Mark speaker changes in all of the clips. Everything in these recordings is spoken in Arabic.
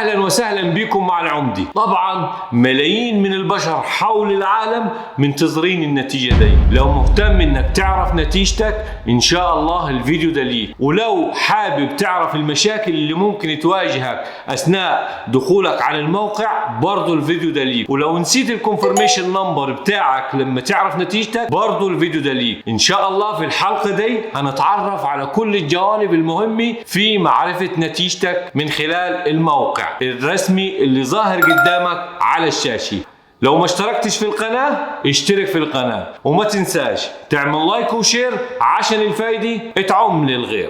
Speaker 1: أهلا وسهلا بكم مع العمدي. طبعا ملايين من البشر حول العالم منتظرين النتيجة دي. لو مهتم انك تعرف نتيجتك ان شاء الله الفيديو ده ليك، ولو حابب تعرف المشاكل اللي ممكن تواجهك اثناء دخولك على الموقع برضو الفيديو ده ليك، ولو نسيت الكونفرميشن نمبر بتاعك لما تعرف نتيجتك برضو الفيديو ده ليك. ان شاء الله في الحلقة دي هنتعرف على كل الجوانب المهمة في معرفة نتيجتك من خلال الموقع الرسمي اللي ظاهر قدامك على الشاشة. لو ما اشتركتش في القناة اشترك في القناة، وما تنساش تعمل لايك وشير عشان الفايدة تعم للغير.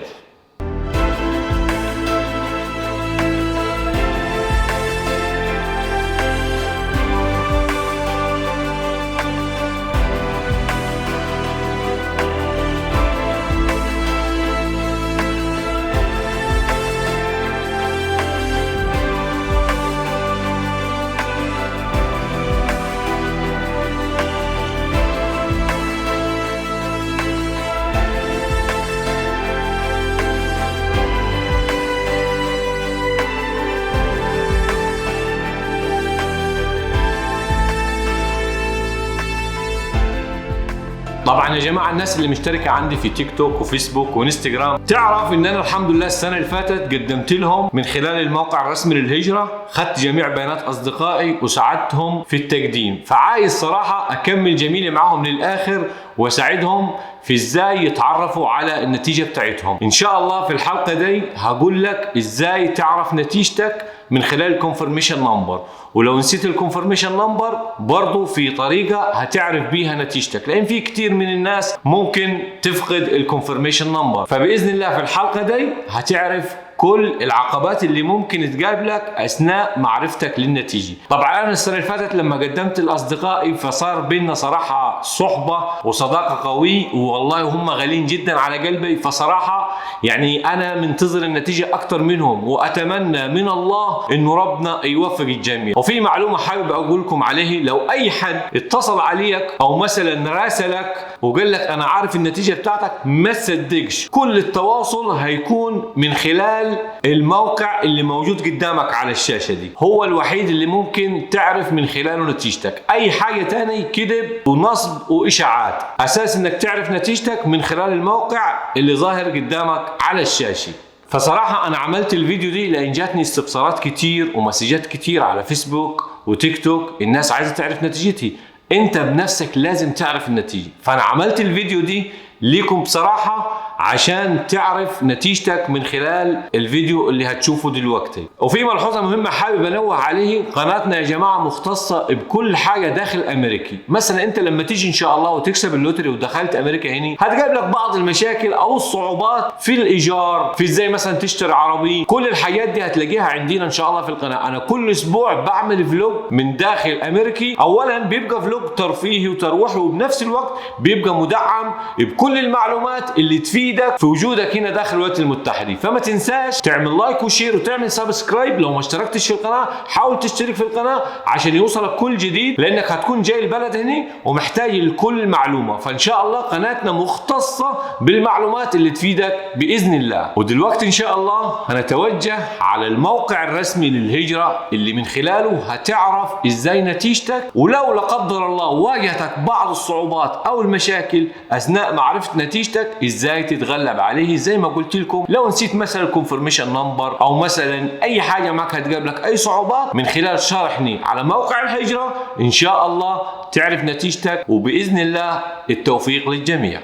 Speaker 1: طبعا يا جماعه الناس اللي مشتركه عندي في تيك توك وفيسبوك وانستجرام تعرف ان انا الحمد لله السنه اللي فاتت قدمت لهم من خلال الموقع الرسمي للهجره، خدت جميع بيانات اصدقائي وساعدتهم في التقديم، فعايز صراحه اكمل جميلي معهم للاخر واساعدهم في ازاي يتعرفوا على النتيجه بتاعتهم. ان شاء الله في الحلقه دي هقول لك ازاي تعرف نتيجتك من خلال الكونفرميشن نمبر، ولو نسيت الكونفرميشن نمبر برضو في طريقه هتعرف بيها نتيجتك، لان في كتير من الناس ممكن تفقد الكونفرميشن نمبر. فباذن الله في الحلقه دي هتعرف كل العقبات اللي ممكن تقابلك اثناء معرفتك للنتيجه. طبعا انا السنه اللي فاتت لما قدمت لاصدقائي فصار بيننا صراحه صحبه وصداقه قوي، والله هم غاليين جدا على قلبي، فصراحه يعني انا منتظر النتيجه اكتر منهم، واتمنى من الله انه ربنا يوفق الجميع. وفي معلومه حابب اقول لكم عليه، لو اي حد اتصل عليك او مثلا راسلك وقال لك انا عارف النتيجه بتاعتك ما تصدقش، كل التواصل هيكون من خلال الموقع اللي موجود قدامك على الشاشة دي، هو الوحيد اللي ممكن تعرف من خلاله نتيجتك. اي حاجة تاني كذب ونصب واشاعات، اساس انك تعرف نتيجتك من خلال الموقع اللي ظاهر قدامك على الشاشة. فصراحة انا عملت الفيديو دي لان جاتني استفسارات كتير ومسجات كتير على فيسبوك وتيك توك، الناس عايزة تعرف نتيجتي، انت بنفسك لازم تعرف النتيجة. فانا عملت الفيديو دي ليكم بصراحة عشان تعرف نتيجتك من خلال الفيديو اللي هتشوفه دلوقتي. وفي ملحوظة مهمة حابب انوه عليه، قناتنا يا جماعة مختصة بكل حاجة داخل امريكي. مثلا انت لما تيجي ان شاء الله وتكسب اللوتري ودخلت امريكا هنا هتقابلك بعض المشاكل او الصعوبات في الايجار، في ازاي مثلا تشتري عربية، كل الحاجات دي هتلاقيها عندنا ان شاء الله في القناة. انا كل اسبوع بعمل فلوج من داخل امريكي، اولا بيبقى فلوج ترفيهي وتروحي، وبنفس الوقت بيبقى مدعم بكل المعلومات اللي تفيدك في وجودك هنا داخل الولايات المتحدة. فما تنساش تعمل لايك وشير وتعمل سبسكرايب. لو ما اشتركتش في القناة حاول تشترك في القناة عشان يوصلك كل جديد، لانك هتكون جاي البلد هنا ومحتاج لكل معلومة. فان شاء الله قناتنا مختصة بالمعلومات اللي تفيدك باذن الله. ودلوقتي ان شاء الله هنتوجه على الموقع الرسمي للهجرة اللي من خلاله هتعرف ازاي نتيجتك، ولو لا قدر الله واجهتك بعض الصعوبات او المشاكل اثناء معرفة نتيجتك ازاي تتغلب عليه. زي ما قلت لكم لو نسيت مثلا الكونفرميشن نمبر او مثلا اي حاجه معك هتقابلك اي صعوبات، من خلال شرحني على موقع الهجره ان شاء الله تعرف نتيجتك، وباذن الله التوفيق للجميع.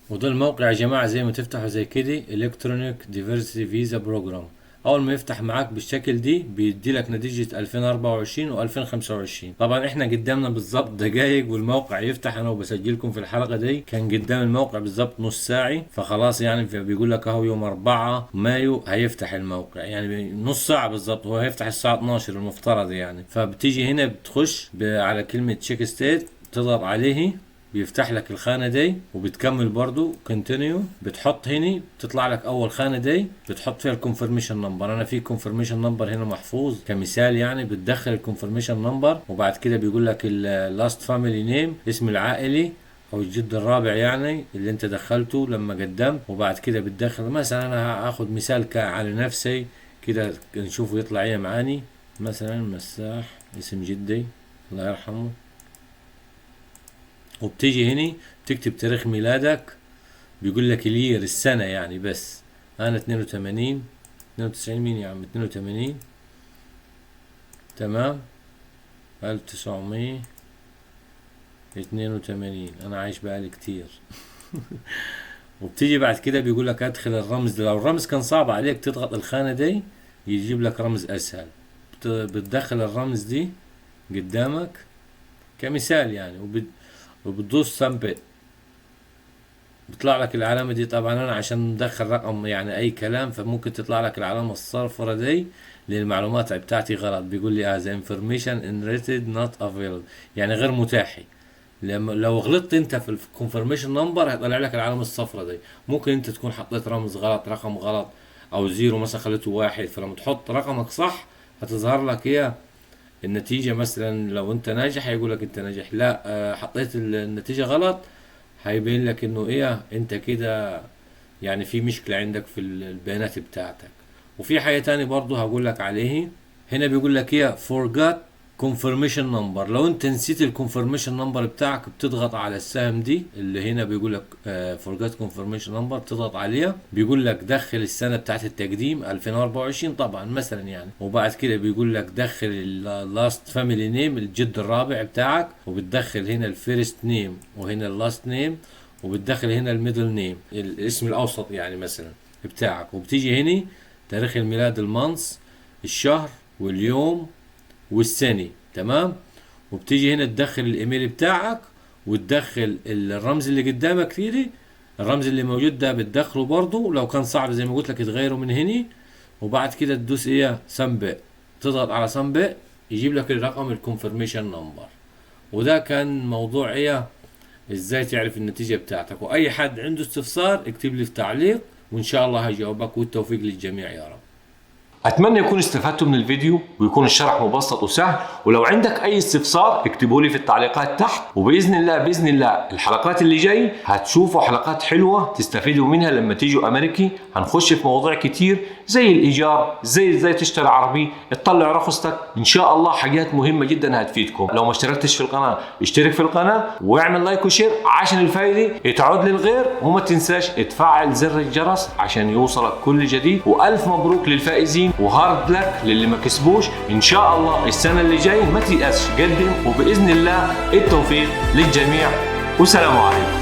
Speaker 2: وده الموقع يا جماعه زي ما تفتحوا زي كده الكترونيك ديفرسيتي فيزا بروجرام، اول ما يفتح معاك بالشكل دي بيدي لك نتيجه 2024 و2025. طبعا احنا قدامنا بالظبط دقايق والموقع يفتح. انا وبسجلكم في الحلقه دي كان قدام الموقع بالظبط نص ساعه، فخلاص يعني بيقول لك اهو يوم 4 مايو هيفتح الموقع، يعني نص ساعه بالظبط. هو هيفتح الساعه 12 المفترض يعني. فبتيجي هنا بتخش على كلمه تشيك ستيت، تضغط عليه بيفتح لك الخانة دي، وبتكمل برضو كونتينيو، بتحط هنا بتطلع لك اول خانة دي بتحط فيها الكونفرميشن نمبر. انا في كونفرميشن نمبر هنا محفوظ كمثال يعني، بتدخل الكونفرميشن نمبر، وبعد كده بيقول لك اللاست فاميلي نيم، اسم العائلي او الجد الرابع يعني اللي انت دخلته لما قدمت. وبعد كده بتدخل مثلا انا هاخد مثال على نفسي كده نشوفه يطلع ايه معاني. مثلا مساح اسم جدي الله يرحمه، وبتيجي هنا بتكتب تاريخ ميلادك، بيقول لك الير السنة يعني، بس انا 82 92 مين يا عم 82 تمام 1982 انا عايش بقالي كتير. وبتيجي بعد كده بيقول لك ادخل الرمز، لو الرمز كان صعب عليك تضغط الخانة دي يجيب لك رمز اسهل، بتدخل الرمز دي قدامك كمثال يعني، وبتدوس سامبل بيطلع لك العلامة دي. طبعا انا عشان مدخل رقم يعني اي كلام، فممكن تطلع لك العلامة الصفرة دي للمعلومات بتاعتي غلط، بيقول لي the information entered not available يعني غير متاحة. لو غلطت انت في الكونفرميشن نمبر هيطلع لك العلامة الصفرة دي. ممكن انت تكون حطيت رمز غلط، رقم غلط او زيرو مثلا خليته واحد، فلما تحط رقمك صح هتظهر لك ايه النتيجة. مثلا لو انت ناجح هيقول لك انت ناجح، لا حطيت النتيجة غلط هيبين لك انه ايه انت كده يعني في مشكلة عندك في البيانات بتاعتك. وفي حاجة تاني برضو هقول لك عليه، هنا بيقول لك ايه forgot confirmation number. لو انت نسيت الكونفرميشن نمبر بتاعك بتضغط على السهم دي اللي هنا بيقول لك forgot confirmation number، بتضغط عليها بيقول لك دخل السنة بتاعت التقديم 2024 طبعا مثلا يعني، وبعد كده بيقول لك دخل اللاست فاميلي نيم الجد الرابع بتاعك، وبتدخل هنا الفيرست نيم وهنا اللاست نيم، وبتدخل هنا الميدل نيم الاسم الاوسط يعني مثلا بتاعك، وبتيجي هنا تاريخ الميلاد المانس الشهر واليوم والسنة تمام، وبتيجي هنا تدخل الايميل بتاعك وتدخل الرمز اللي قدامك فيه، الرمز اللي موجود ده بتدخله برضو، لو كان صعب زي ما قلت لك تغيره من هنا، وبعد كده تدوس ايه سامبق، تضغط على سامبق يجيب لك الرقم الكونفرميشن نمبر. وده كان موضوع ايه ازاي تعرف النتيجة بتاعتك. واي حد عنده استفسار اكتب لي في تعليق وان شاء الله هجاوبك، والتوفيق للجميع يا رب.
Speaker 1: اتمنى يكون استفدتوا من الفيديو ويكون الشرح مبسط وسهل، ولو عندك اي استفسار اكتبوا لي في التعليقات تحت، وباذن الله الحلقات اللي جاي هتشوفوا حلقات حلوه تستفيدوا منها لما تيجوا امريكي. هنخش في مواضيع كتير زي الايجار، زي ازاي تشتري عربي، تطلع رخصتك، ان شاء الله حاجات مهمه جدا هتفيدكم. لو ما اشتركتش في القناه اشترك في القناه واعمل لايك وشير عشان الفايده تعود للغير، وما تنساش تفعل زر الجرس عشان يوصلك كل جديد. والف مبروك للفائزين وهارد لك للي ما كسبوش. ان شاء الله السنه اللي جاي ما تيأسش، قدم وباذن الله التوفيق للجميع، والسلام عليكم.